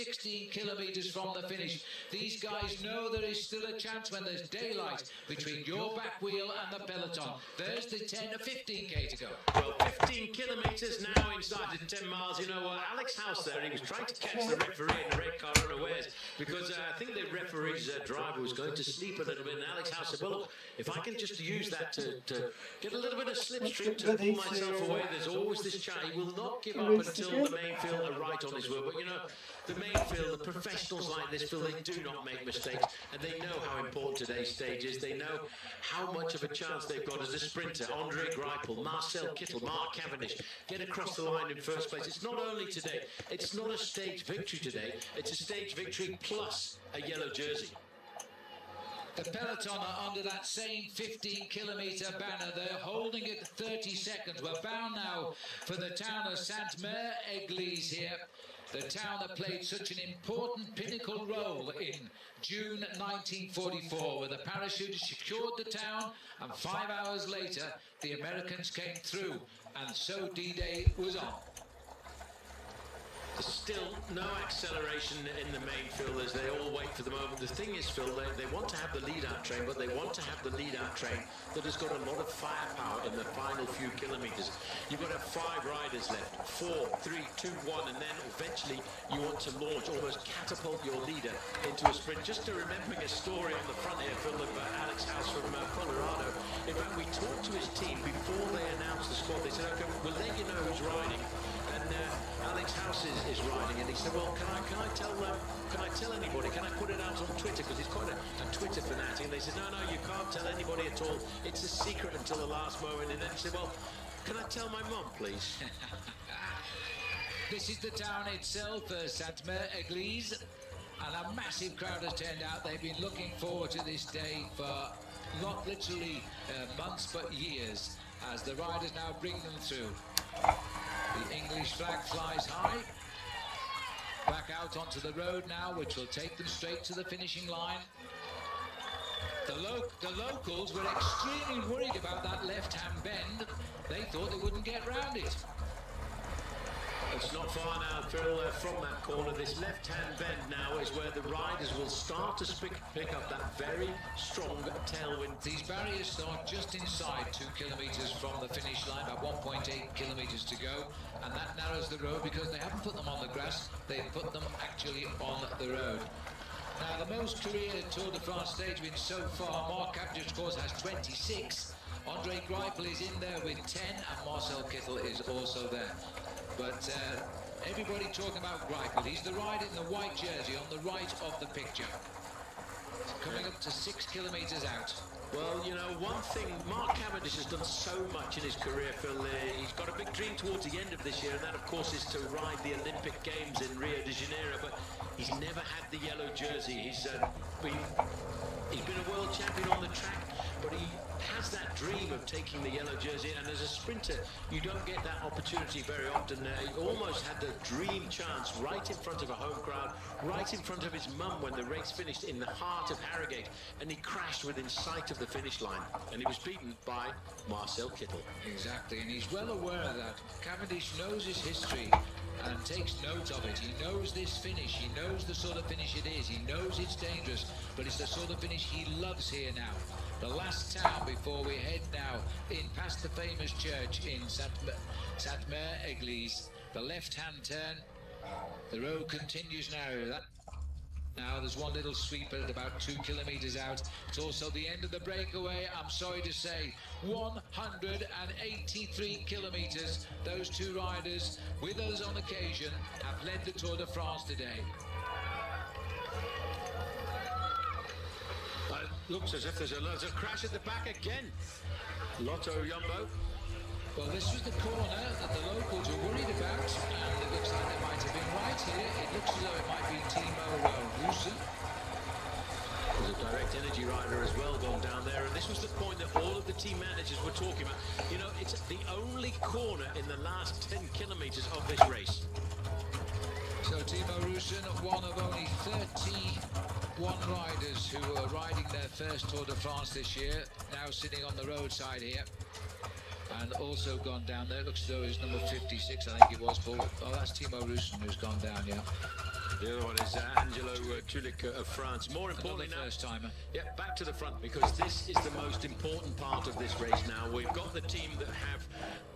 16 kilometres from the finish. These guys know there is still a chance when there's daylight between your back wheel and the peloton. There's the 10 to 15k to go. Well, 15 kilometres now inside the 10 miles. You know, Alex House there, he was trying to catch the referee in the red car unawares because I think the referee's driver was going to sleep a little bit, and Alex House said, well, look, if I can just use that to get a little bit of slipstream to pull myself away, there's always this chance. He will not give up until the main field are right on his wheel. But, you know, the main field, the professionals like this field, they do not make mistakes, and they know how important today's stage is. They know how much of a chance they've got as a sprinter. Andre Greipel, Marcel Kittel, Mark Cavendish get across the line in first place. It's not only today, it's not a stage victory today, it's a stage victory plus a yellow jersey. The peloton are under that same 15-kilometre banner. They're holding it 30 seconds. We're bound now for the town of Sainte-Mère-Église here. The town that played such an important pinnacle role in June 1944, where the parachutists secured the town, and 5 hours later, the Americans came through, and so D-Day was on. There's still no acceleration in the main field as they all wait for the moment. The thing is, Phil, they want to have the lead-out train, but they want to have the lead-out train that has got a lot of firepower in the final few kilometres. You've got to have 5 riders left, 4, 3, 2, 1, and then eventually you want to launch, almost catapult your leader into a sprint. Just to remembering a story on the front here, Phil, of Alex House from Colorado. In fact, we talked to his team before they announced the squad. They said, okay, we'll let you know who's riding. And Alex House is riding, and he said, well, can I tell anybody? Can I put it out on Twitter? Because he's quite a Twitter fanatic. And they said, no, you can't tell anybody at all. It's a secret until the last moment. And then he said, well, can I tell my mum, please? This is the town itself, Sainte-Mère-Église, and a massive crowd has turned out. They've been looking forward to this day for not literally months, but years, as the riders now bring them through. The English flag flies high. Back out onto the road now, which will take them straight to the finishing line. The locals were extremely worried about that left-hand bend. They thought they wouldn't get round it. It's not far now, Phil, from that corner. This left-hand bend now is where the riders will start to pick up that very strong tailwind. These barriers start just inside 2 kilometres from the finish line, about 1.8 kilometres to go, and that narrows the road because they haven't put them on the grass, they've put them actually on the road. Now, the most career Tour de France stage wins so far, Mark Cavendish, of course, has 26. Andre Greipel is in there with 10, and Marcel Kittel is also there. But everybody talking about Greipel. He's the rider in the white jersey on the right of the picture. Coming up to 6 kilometres out. Well, you know, one thing, Mark Cavendish has done so much in his career, Phil. He's got a big dream towards the end of this year, and that, of course, is to ride the Olympic Games in Rio de Janeiro. But he's never had the yellow jersey. He's been a world champion on the track, but he has that dream of taking the yellow jersey, and as a sprinter you don't get that opportunity very often. He almost had the dream chance right in front of a home crowd, right in front of his mum when the race finished in the heart of Harrogate, and he crashed within sight of the finish line, and he was beaten by Marcel Kittel. Exactly, and he's well aware of that. Cavendish knows his history and takes note of it. He knows this finish, he knows the sort of finish it is, he knows it's dangerous, but it's the sort of finish he loves here now. The last town before we head now in past the famous church in Sainte-Mère-Église. The left-hand turn, the road continues now. Now there's one little sweep at about 2 kilometres out. It's also the end of the breakaway, I'm sorry to say. 183 kilometres. Those two riders, with us on occasion, have led the Tour de France today. Looks as if there's a crash at the back again. Lotto Jumbo. Well, this was the corner that the locals were worried about, and it looks like they might have been right here. It looks as though it might be Timo Rosen. There's a Direct Energy rider as well gone down there, and this was the point that all of the team managers were talking about. You know, it's the only corner in the last 10 kilometres of this race. So Timo Rosen, one of only 31 riders who are riding their first Tour de France this year, now sitting on the roadside here, and also gone down there. Looks as though it's number 56, I think it was, Paul. Oh, that's Timo Rosen who's gone down, yeah. The other one is Angelo Tulik of France. More importantly now, first timer. Yeah, back to the front, because this is the most important part of this race now. We've got the team that have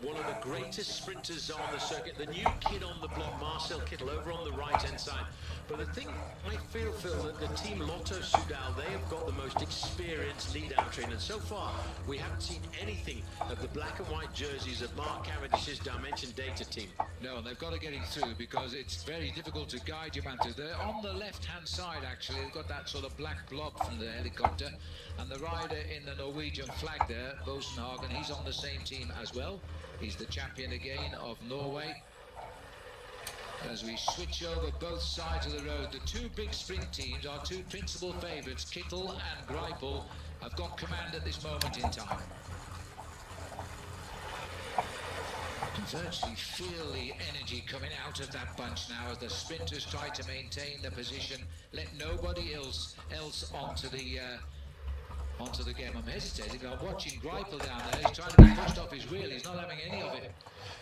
one of the greatest sprinters on the circuit, the new kid on the block, Marcel Kittel, over on the right-hand side. But the thing I feel, Phil, that the team Lotto Soudal, they have got the most experienced lead-out train, and so far we haven't seen anything of the black and white jerseys of Mark Cavendish's Dimension Data team. No, and they've got to get him through, because it's very difficult to guide Juventus. They're on the left-hand side, actually. They've got that sort of black blob from the helicopter, and the rider in the Norwegian flag there, Bosenhagen, he's on the same team as well. He's the champion again of Norway. As we switch over both sides of the road, the two big sprint teams, our two principal favourites, Kittel and Greipel, have got command at this moment in time. You can virtually feel the energy coming out of that bunch now as the sprinters try to maintain the position, let nobody else onto the game. I'm hesitating. I'm watching Greipel down there. He's trying to be pushed off his wheel. He's not having any of it.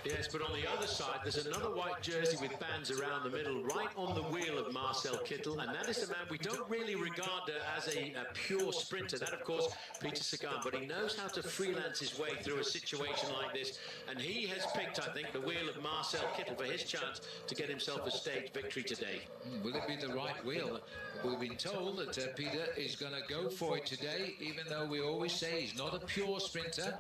Yes, but on the other side, there's another white jersey with bands around the middle, right on the wheel of Marcel Kittel, and that is the man we don't really regard as a pure sprinter. That, of course, Peter Sagan, but he knows how to freelance his way through a situation like this, and he has picked, I think, the wheel of Marcel Kittel for his chance to get himself a stage victory today. Will it be the right wheel? We've been told that Peter is going to go for it today, even though we always say he's not a pure sprinter.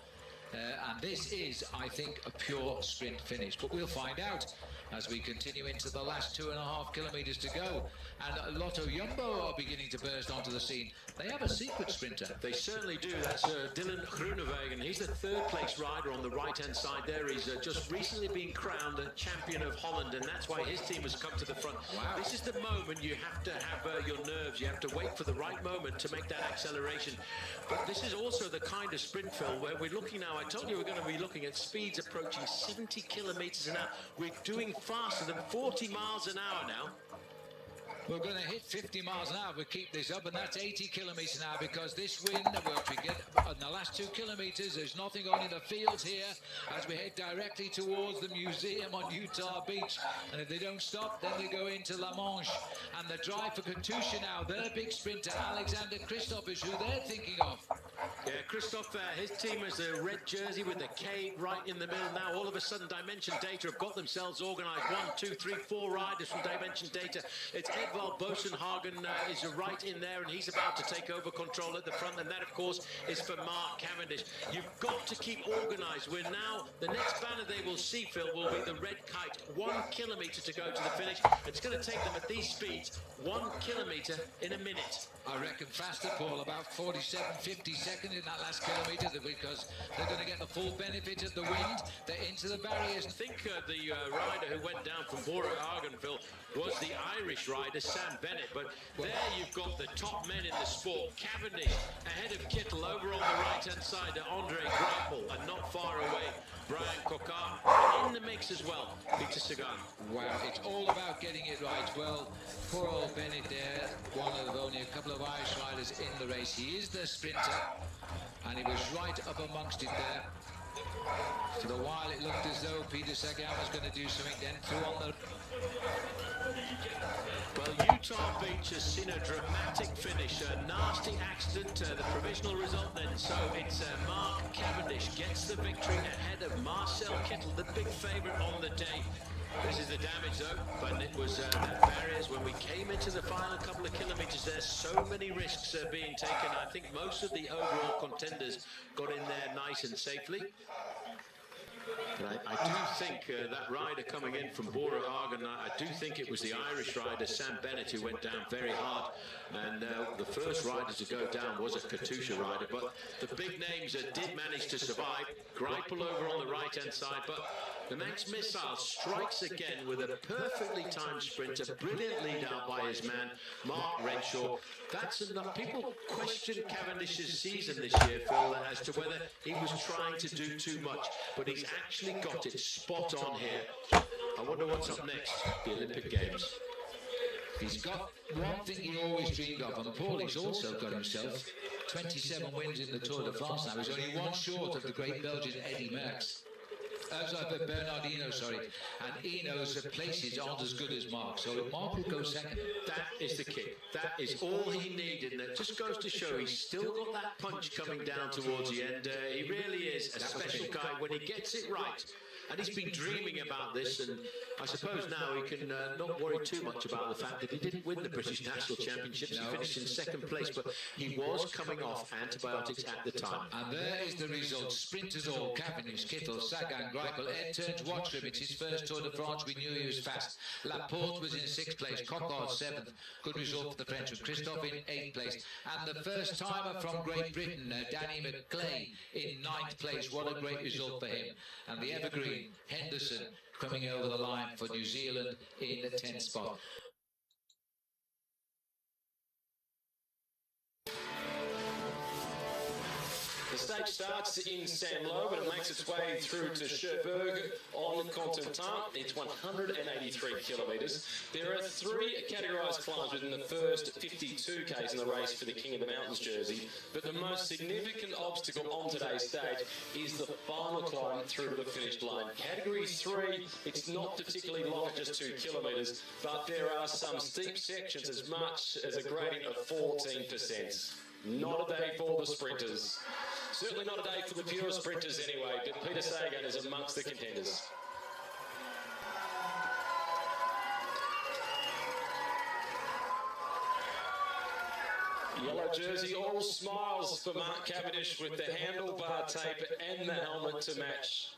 And this is, I think, a pure sprint finish. But we'll find out as we continue into the last 2.5 kilometres to go. And Lotto Jumbo are beginning to burst onto the scene. They have a secret sprinter. They certainly do. That's Dylan Groenewegen. He's the third place rider on the right-hand side there. He's just recently been crowned a champion of Holland, and that's why his team has come to the front. Wow. This is the moment you have to have your nerves. You have to wait for the right moment to make that acceleration. But this is also the kind of sprint, Phil, where we're looking now. I told you we're going to be looking at speeds approaching 70 kilometres an hour. We're doing faster than 40 miles an hour now. We're going to hit 50 miles an hour if we keep this up, and that's 80 kilometres an hour, because this wind that we get in the last 2 kilometres, there's nothing on in the fields here as we head directly towards the museum on Utah Beach. And if they don't stop, then they go into La Manche. And the drive for Katusha now, their big sprinter, Alexander Kristoff, is who they're thinking of. Yeah, Kristoff, his team has a red jersey with the K right in the middle. Now, all of a sudden, Dimension Data have got themselves organised. 1, 2, 3, 4 riders from Dimension Data. It's Edvald Bosenhagen is right in there, and he's about to take over control at the front. And that, of course, is for Mark Cavendish. You've got to keep organised. We're now, the next banner they will see, Phil, will be the red kite. 1 kilometre to go to the finish. It's going to take them at these speeds 1 kilometre in a minute. I reckon faster, Paul, about 47, 50 seconds in that last kilometre, because they're going to get the full benefit of the wind. They're into the barriers. I think the rider who went down from Bora Argenville was the Irish rider, Sam Bennett. But there you've got the top men in the sport. Cavendish ahead of Kittel, over on the right-hand side, Andre Greipel, and not far away, Brian Coquard, and in the mix as well, Peter Sagan. Wow, it's all about getting it right. Well, poor old Bennett there, one of only a couple of Irish riders in the race. He is the sprinter, and he was right up amongst it there. For a while it looked as though Peter Sagan was going to do something, then threw on the... Well, Utah Beach has seen a dramatic finish, a nasty accident, the provisional result then. So it's Mark Cavendish gets the victory ahead of Marcel Kittel, the big favourite on the day. This is the damage though, but it was that barriers when we came into the final couple of kilometres. There's so many risks being taken. I think most of the overall contenders got in there nice and safely. But I do think that rider coming in from Bora Argan, I do think it was the Irish rider, Sam Bennett, who went down very hard. And the first rider to go down was a Katusha rider. But the big names did manage to survive. Greipel over on the right-hand side. But the Manx Missile strikes again with a perfectly timed sprint, a brilliant lead out by his man, Mark Renshaw. That's enough. People question Cavendish's season this year, Phil, as to whether he was trying to do too much. But he's actually got it spot on here. I wonder what's up next, the Olympic Games. He's got one thing he always dreamed of, and Paul, he's also got himself 27 wins in the Tour de France now. He's only one short of the great Belgian Eddy Merckx. Bernardino, sorry. And Eno's places aren't as good as Mark, so Mark will go second. That is the kick. That is all he needed, and it just goes to show he's still got that punch coming down towards the end. He really is a special guy when he gets it right. And he's been dreaming about this, and I suppose now he can not worry too much about the fact that he didn't win the British National Championships. He finished in second place, but he was coming off antibiotics at the time. And there is the result. Sprinters all, Cavendish, Kittel, Sagan, Greipel. Ed turned to watch him. It's his first Tour de France. We knew he was fast. Laporte was in 6th place, Coquard 7th. Good result for the Frenchman. Christophe in 8th place. And the first timer from Great Britain, Danny McClay, in 9th place. What a great result for him. And the evergreen Henderson coming over the line for New Zealand in the 10th spot. The stage starts in Saint-Lô, but it makes its way through to Cherbourg on Cotentin. It's 183 kilometres. There are 3 categorised climbs within the first 52 k's in the race for the King of the Mountains jersey, but the most significant obstacle on today's stage is the final climb through to the finish line. Category 3, it's not particularly long at just 2 kilometres, but there are some steep sections as much as a gradient of 14%. Not a day for the sprinters. Certainly not a day for the pure sprinters anyway, but Peter Sagan is amongst the contenders. Yellow jersey, all smiles for Mark Cavendish with the handlebar tape and the helmet to match.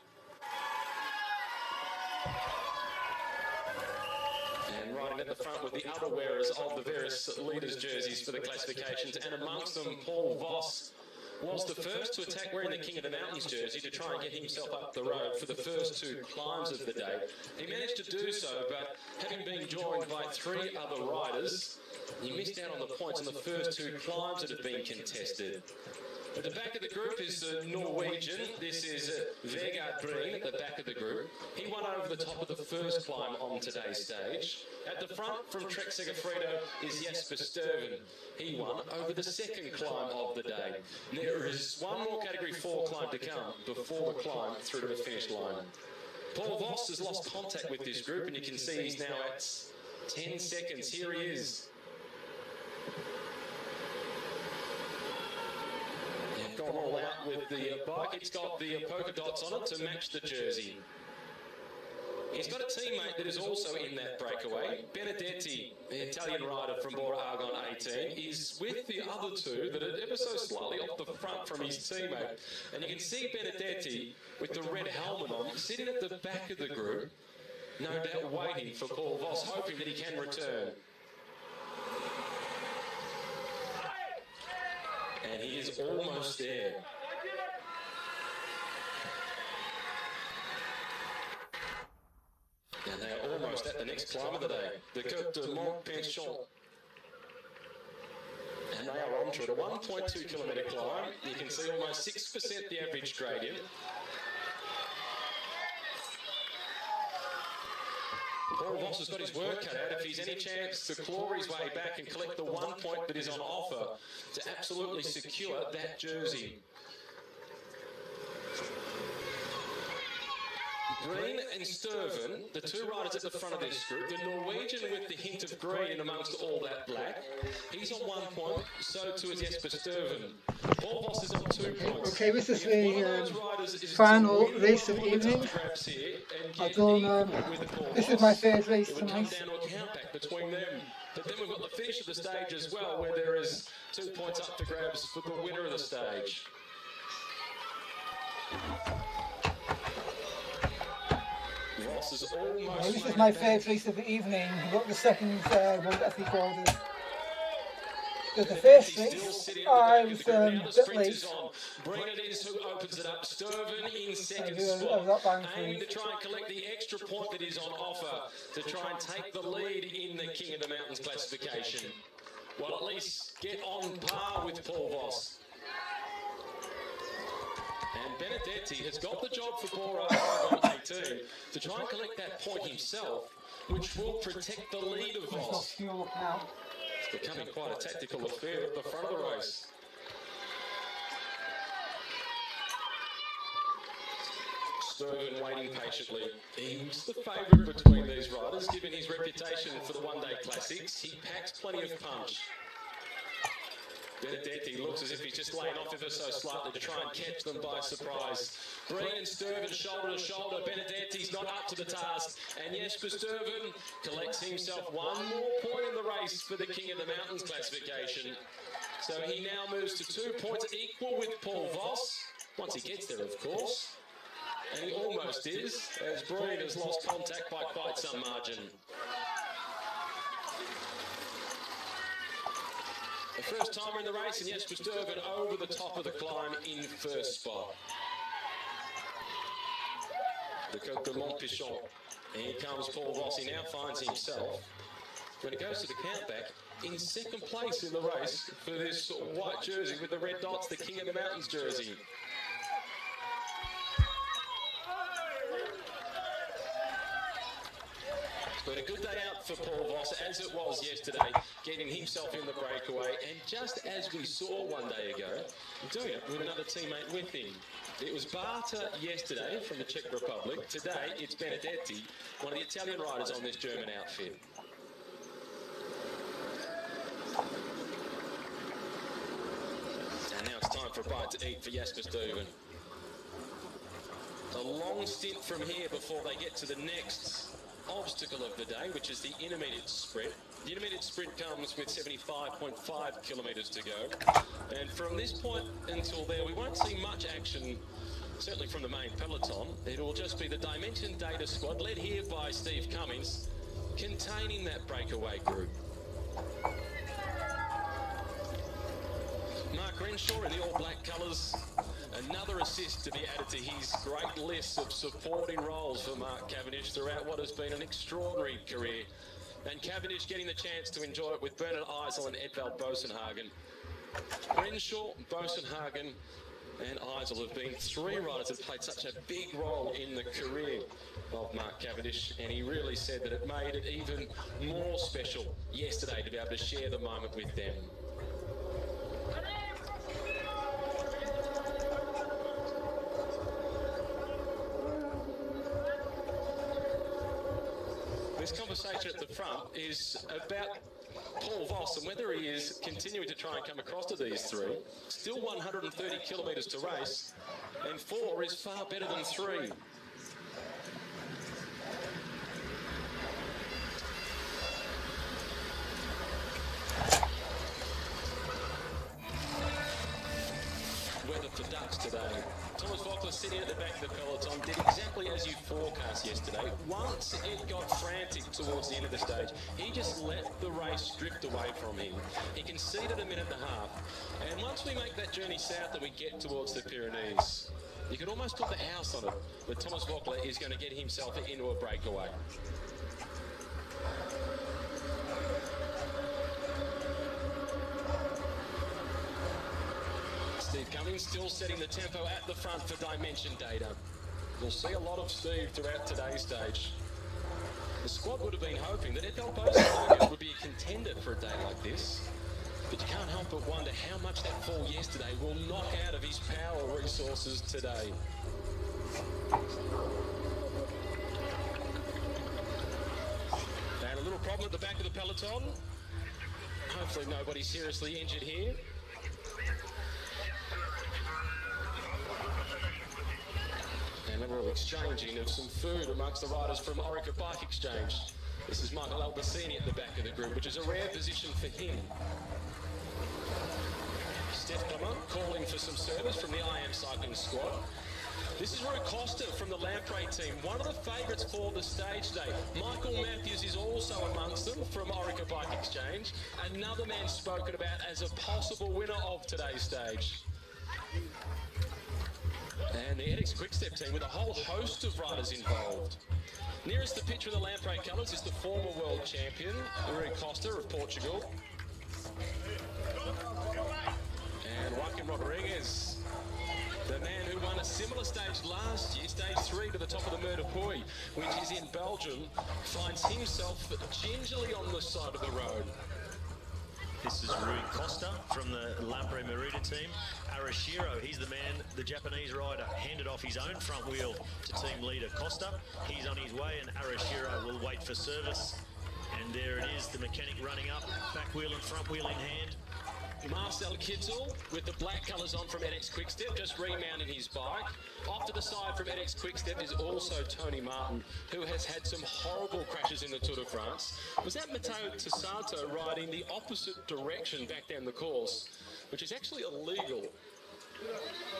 And riding at the front with the other wearers of the various leaders' jerseys for the classifications, and amongst them Paul Voss was the first to attack wearing the King of the Mountains jersey to try and get himself up the road for the first 2 climbs of the day. He managed to do so, but having been joined by 3 other riders, he missed out on the points on the first 2 climbs that have been contested. At the back of the group is the Norwegian. This is Vegard Breen at the back of the group. He won over the top of the first climb on today's stage. At the front from Trek Segafredo is Jesper Stuyven. He won over the second climb of the day. There is one more Category 4 climb to come before the climb through to the finish line. Paul Voss has lost contact with this group, and you can see he's now at 10 seconds. Here he is. Gone all out with the bike. It's got the polka dots on it to match the jersey. He's got a teammate that is also in that breakaway. Benedetti, the Italian rider from Bora Argon 18, is with the other 2 that are ever so slightly off the front from his teammate. And you can see Benedetti with the red helmet on, sitting at the back of the group, no doubt waiting for Paul Voss, hoping that he can return. And he is almost there. And they are almost at the next climb of the day, the Côte de Montpenchon. And they are onto it, a 1.2 kilometre climb. You can see almost 6% the average gradient. Paul Voss has got his work cut out if he's any chance to claw his way back and collect the 1 point that is on offer to absolutely secure that jersey. Breen and Stuyven, the 2 riders at the front of this group, the Norwegian with the hint of green amongst all that black. He's on 1 point, so too is Jesper Stuyven. Paul Voss is on 2 points. Okay, this is the final race of the evening. I don't know. This is my third race tonight. It would come down to a countback between them. But then we've got the finish of the stage as well, where there is 2 points up for grabs for the winner of the stage. Ross is almost. This is my third race of the evening. I've got the second one that I've recorded. The first race, I was a bit late. Breen it is who opens it up. Stuyven in second spot, aiming to try and collect the extra point that is on offer to try and take the lead in the King of the Mountains classification. Well, at least get on par with Paul Voss. And Benedetti has got the job for Bora Argon 18 to try and collect that point himself, which will protect the lead of Voss. It's becoming quite a tactical affair at the front of the race. Sturgeon waiting patiently. He was the favourite between these riders, given his reputation for the one-day classics. He packs plenty of punch. Benedetti looks as if he's just laying off ever so slightly to try and catch them by surprise. Breen and Sturgeon shoulder to shoulder. Benedetti's not up to the task. And Jesper Sturgeon collects himself one more point in the race for the King of the Mountains classification. So he now moves to 2 points, equal with Paul Voss. Once he gets there, of course. And he almost is, as Breen has lost contact by quite some margin. The first timer in the race, and Jesper Sturgeon over the top of the climb in first spot. The Côte de Montpichon. And here comes Paul Voss. He now finds himself, when it goes to the countback, in second place in the race for this white jersey with the red dots, the King of the Mountains jersey. But a good day out for Paul Voss, as it was yesterday, getting himself in the breakaway. And just as we saw one day ago, doing it with another teammate with him. It was Barta yesterday from the Czech Republic. Today, it's Benedetti, one of the Italian riders on this German outfit. And now it's time for a bite to eat for Jesper Sturgeon. A long stint from here before they get to the next obstacle of the day, which is the intermediate sprint. The intermediate sprint comes with 75.5 kilometres to go. And from this point until there, we won't see much action, certainly from the main peloton. It will just be the Dimension Data squad, led here by Steve Cummings, containing that breakaway group. Mark Renshaw in the all-black colours. Another assist to be added to his great list of supporting roles for Mark Cavendish throughout what has been an extraordinary career. And Cavendish getting the chance to enjoy it with Bernard Eisel and Edvald Bosenhagen. Renshaw, Bosenhagen and Eisel have been three riders that played such a big role in the career of Mark Cavendish, and he really said that it made it even more special yesterday to be able to share the moment with them. This conversation at the front is about Paul Voss and whether he is continuing to try and come across to these three. Still 130 kilometres to race, and 4 is far better than 3. Weather for ducks today. Thomas Voeckler sitting at the back of the peloton did exactly as you forecast yesterday. Once it got frantic towards the end of the stage, he just let the race drift away from him. He conceded a minute and a half. And once we make that journey south and we get towards the Pyrenees, you could almost put the house on it, but Thomas Voeckler is going to get himself into a breakaway. Steve Cummings still setting the tempo at the front for Dimension Data. We'll see a lot of Steve throughout today's stage. The squad would have been hoping that Edvald Bosenhagen would be a contender for a day like this, but you can't help but wonder how much that fall yesterday will knock out of his power resources today. And a little problem at the back of the peloton. Hopefully nobody seriously injured here. And a little exchanging of some food amongst the riders from Orica Bike Exchange. This is Michael Albacini at the back of the group, which is a rare position for him. Steph Clement calling for some service from the IM Cycling squad. This is Rui Costa from the Lamprey team, one of the favourites for the stage day. Michael Matthews is also amongst them from Orica Bike Exchange, another man spoken about as a possible winner of today's stage. And the edX Quickstep team with a whole host of riders involved. Nearest the picture of the Lamprey colours is the former world champion, Rui Costa of Portugal. And Joaquim Rodriguez, the man who won a similar stage last year, stage 3 to the top of the Mer de Puy, which is in Belgium, finds himself gingerly on the side of the road. This is Rui Costa from the Lampre Maruta team. Arashiro, he's the man, the Japanese rider, handed off his own front wheel to team leader Costa. He's on his way, and Arashiro will wait for service. And there it is, the mechanic running up, back wheel and front wheel in hand. Marcel Kittel with the black colours on from edX Quickstep, just remounting his bike. Off to the side from edX Quickstep is also Tony Martin, who has had some horrible crashes in the Tour de France. Was that Matteo Tessato riding the opposite direction back down the course, which is actually illegal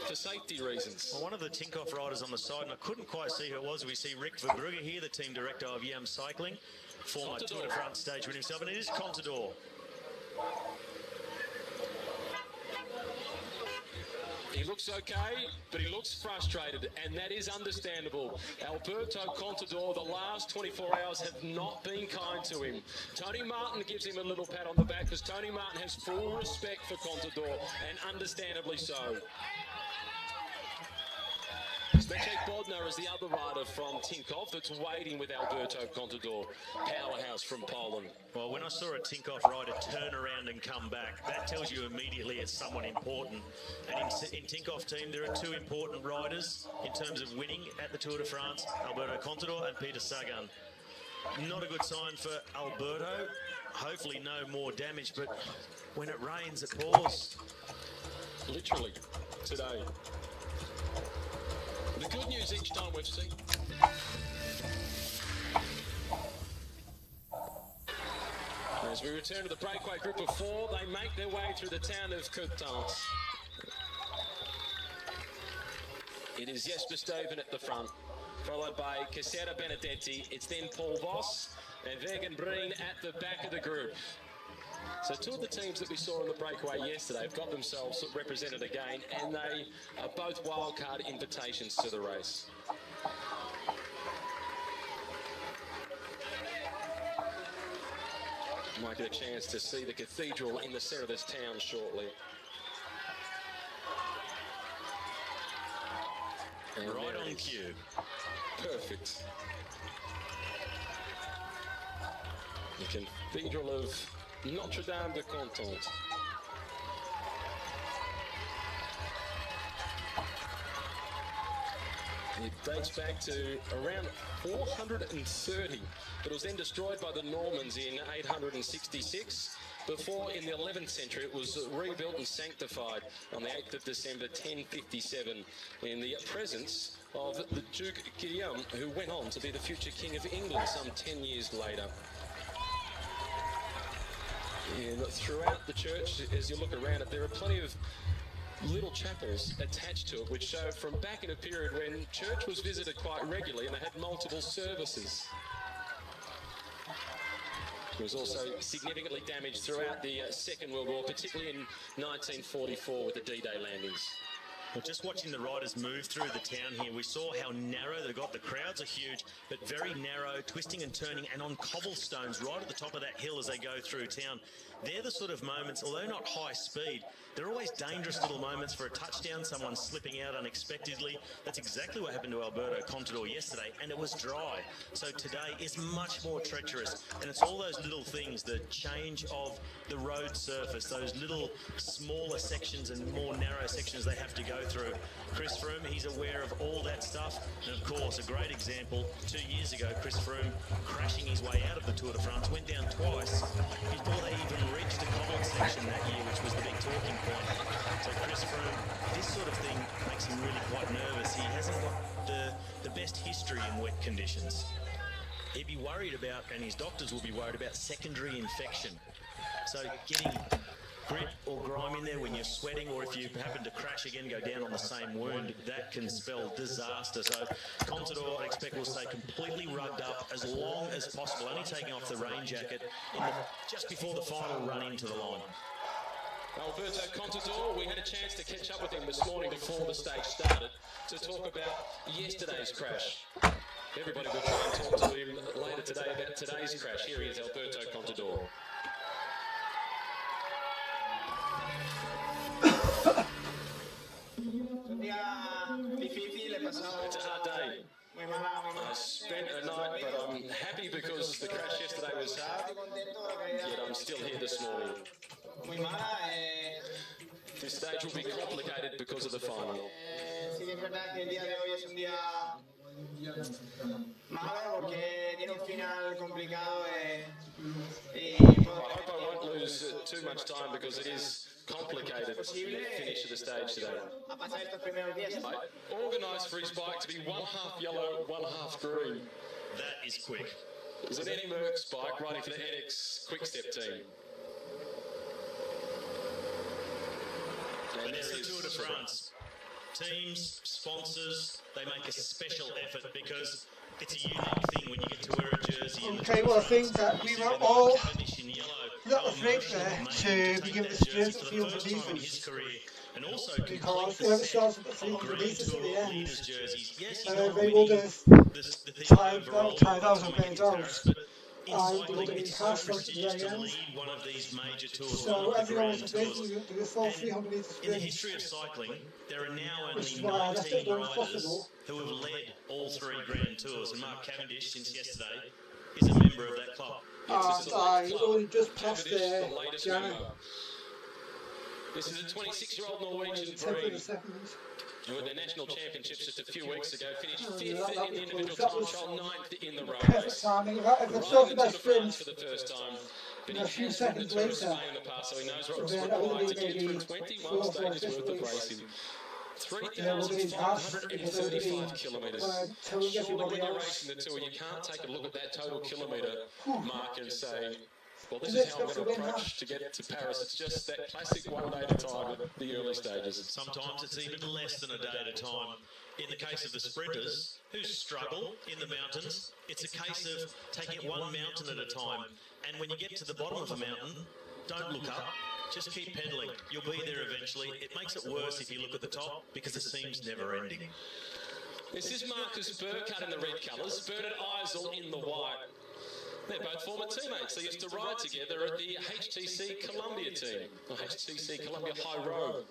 for safety reasons? Well, one of the Tinkoff riders on the side, and I couldn't quite see who it was. We see Rick Verbrugge here, the team director of YAM Cycling, former Tour de France stage winner himself, and it is Contador. He looks okay, but he looks frustrated, and that is understandable. Alberto Contador, the last 24 hours have not been kind to him. Tony Martin gives him a little pat on the back because Tony Martin has full respect for Contador, and understandably so. Maciej Bodnar is the other rider from Tinkoff that's waiting with Alberto Contador, powerhouse from Poland. Well, when I saw a Tinkoff rider turn around and come back, that tells you immediately it's someone important. And in Tinkoff team, there are two important riders in terms of winning at the Tour de France, Alberto Contador and Peter Sagan. Not a good sign for Alberto. Hopefully no more damage, but when it rains, it pours. Literally, today. The good news each time we've seen. As we return to the breakaway group of four, they make their way through the town of Coutances. It is Jesper Stuyven at the front, followed by Casera Benedetti. It's then Paul Voss and Vegan Breen at the back of the group. So two of the teams that we saw in the breakaway yesterday have got themselves represented again, and they are both wildcard invitations to the race. Might get a chance to see the cathedral in the centre of this town shortly. And right on cue. Perfect. The Cathedral of Notre Dame de Coutances. It dates back to around 430, but it was then destroyed by the Normans in 866. Before, in the 11th century, it was rebuilt and sanctified on the 8th of December 1057 in the presence of the Duke Guillaume, who went on to be the future King of England some 10 years later. And throughout the church, as you look around it, there are plenty of little chapels attached to it, which show from back in a period when church was visited quite regularly and they had multiple services. It was also significantly damaged throughout the Second World War, particularly in 1944 with the D-Day landings. Well, just watching the riders move through the town here, we saw how narrow they got. The crowds are huge, but very narrow, twisting and turning, and on cobblestones right at the top of that hill as they go through town. They're the sort of moments, although not high speed, they're always dangerous little moments for a touchdown, someone slipping out unexpectedly. That's exactly what happened to Alberto Contador yesterday, and it was dry. So today is much more treacherous, and it's all those little things, the change of the road surface, those little smaller sections and more narrow sections they have to go through. Chris Froome, he's aware of all that stuff, and of course, a great example, 2 years ago, Chris Froome crashing his way out of the Tour de France, went down twice before they even reached the cobbled section that year, which was the big talking point. So Chris Froome, this sort of thing makes him really quite nervous. He hasn't got the best history in wet conditions. He'd be worried about, and his doctors will be worried about, secondary infection. So getting grit or grime in there when you're sweating, or if you happen to crash again, go down on the same wound, that can spell disaster. So Contador, I expect, will stay completely rugged up as long as possible, only taking off the rain jacket just before the final run into the line. Alberto Contador, we had a chance to catch up with him this morning before the stage started to talk about yesterday's crash. Everybody will try and talk to him later today about today's crash. Here he is, Alberto Contador. It's a hard day. I spent a night, but I'm happy because the crash yesterday was hard, yet I'm still here this morning. muy mala. This stage will be complicated because of the final. Sí que es verdad que el día de hoy es un día malo porque tiene un final complicado. I hope I won't lose too much time because it is complicated the finish of the stage today. A pasar estos primeros días. I organised for his bike to be 1/2 yellow, 1/2 green. That is quick. Is it Eddie Merckx bike riding for the edX Quickstep team? And it's the Tour de France. Teams, sponsors, they make a special effort because it's a unique thing when you get to wear a jersey. In the Okay, Tour de well, I think France. that we You see were with all Cavendish in yellow, not how afraid emotional there it made to him begin take the that sprint jersey at for Field the of first time in Leaders. his career, and also complete Because the whoever set starts at the of Field of Grand Leaders at Tour the end, leaders jerseys. Yes, he's they not will winning just the thing tie overall out by the and time he bend gets to out. Paris, but in And they will cycling, be it's so cast off at the prestigious very to end. lead one of these major tours, So one of as the you always grand have tours. do the full 300 metre In the sprint. history of cycling, there are now Which only is why I left it 19 as riders possible. who have led all 3 grand tours, and Mark Cavendish, since yesterday, is a member of that club. And I only just passed Cavendish, the latest Jana member. This is a 26-year-old Norwegian 10th of breed the second. who at the national championships just a few weeks ago finished Oh, 5th yeah, that in the was individual close. That time was trial, 9th in the road Perfect race. timing. If I've Riding started the that Tour de France sprint, for the first time, but and a he few has ridden the seconds Tour of later, Spain in the past, so he knows what's then that would required have to been get through maybe 21 4 or 5 stages worth of weeks. racing. Yeah, we'll be past because there will be 3,535 kilometres. telling Surely everybody when you're else. racing the Tour, you can't take a look at that total kilometre mark and say, well, this The is next how I'm one's going the to winner. approach to get to Paris. It's just that classic one day at a time at the early stages. Sometimes it's even less than a day at a time. In the case of the sprinters who struggle in the mountains, it's a case of taking it one mountain at a time. And when you get to the bottom of a mountain, don't look up. Just keep pedaling. You'll be there eventually. It makes it worse if you look at the top because it seems never ending. This is Marcus Burkhardt in the red colours, Bernard Eisel in the white. They're both former teammates. They used to ride together at the HTC Columbia team, or HTC Columbia High Road